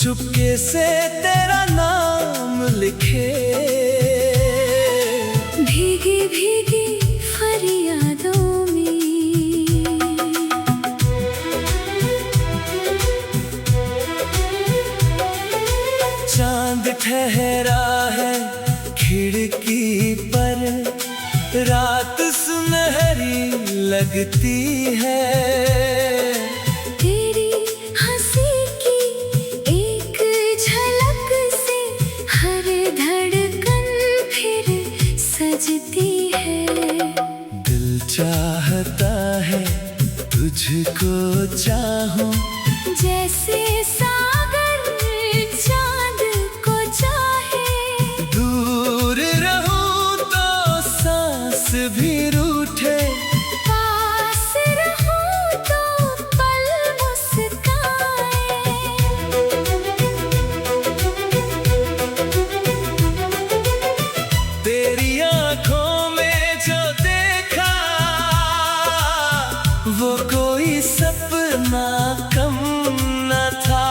चुपके से तेरा नाम लिखे, भीगी भीगी फरियादों में। चांद ठहरा है खिड़की पर, रात सुनहरी लगती है। तेरी हंसी की एक झलक से हर धड़कन फिर सजती है। दिल चाहता है तुझको चाहूं, जैसे सागर चांद को चाहे। दूर रहूं तो सांस भी रूठे, पास रहूं तो पल मुस्काए। तेरी आंखों में जो देखा वो कोई सपना कम न था।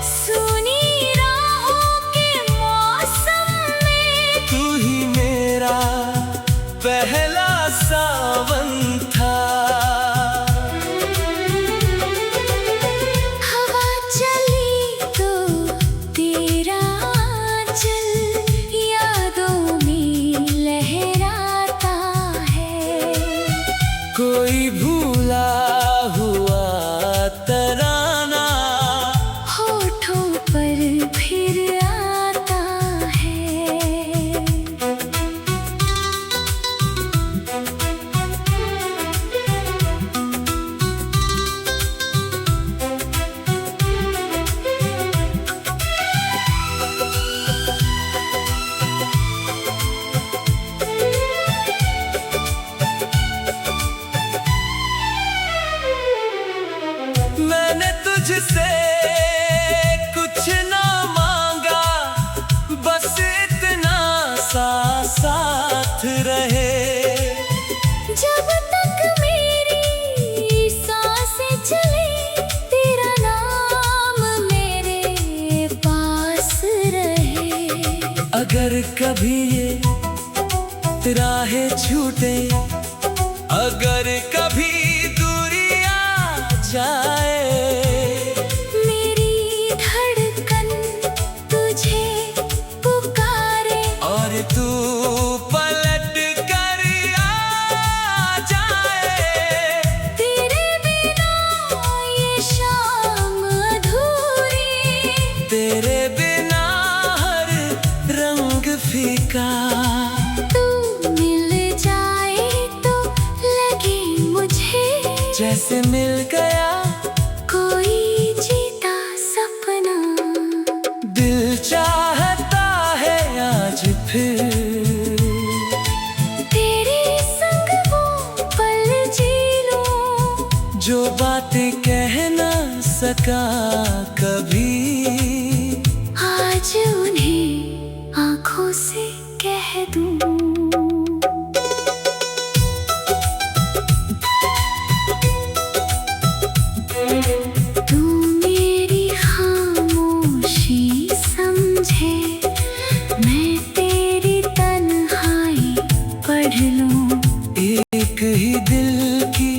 सुनी राहों के मौसम में तू ही मेरा पहला सावन था। हवा चली तो तेरा चल यादों में लहराता है। कोई भूला हुआ तराना होठों पर फिर आता है। मैंने तुझसे कुछ ना मांगा, बस इतना सा साथ रहे। जब तक मेरी सांसें चले तेरा नाम मेरे पास रहे। अगर कभी ये राहें छूटे, अगर कभी दूरी आ जाए, मेरी धड़कन तुझे पुकारे और तू पलट कर आ जाए। तेरे बिना ये शाम अधूरी। तेरे बिना हर रंग फीका। तू मिल जाए तो लगे मुझे जैसे मिल गया कोई जीता सपना। दिल चाहता है आज फिर तेरे संग वो पल जी लूं, जो बातें कह ना सका कभी। आज उन्हें आंखों से कह दूं। तू मेरी खामोशी समझे, मैं तेरी तन्हाई पढ़ लूं। एक ही दिल की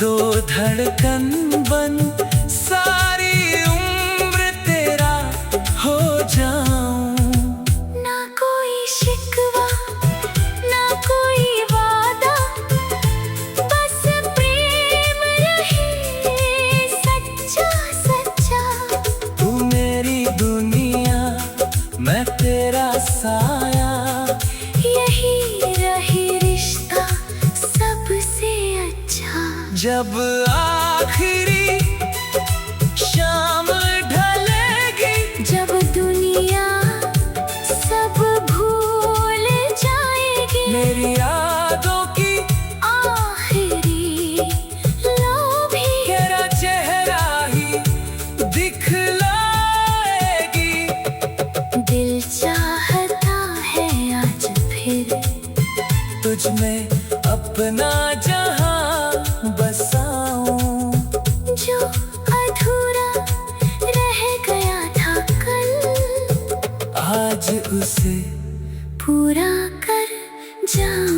दो धड़कन बन सारी उम्र तेरा हो जाऊं। ना कोई शिकवा ना कोई वादा, बस प्रेम रहे सच्चा सच्चा। तू मेरी दुनिया मैं तेरा साया, यही रहे रिश्ता सबसे अच्छा। जब आखिरी शाम ढलेगी, जब दुनिया सब भूल जाएगी, मेरी यादों की आखिरी लो भी तेरा चेहरा ही दिखलाएगी। दिल चाहता है आज फिर तुझ में अपना जहां बसाऊं, जो अधूरा रह गया। पूरा कर जाऊं।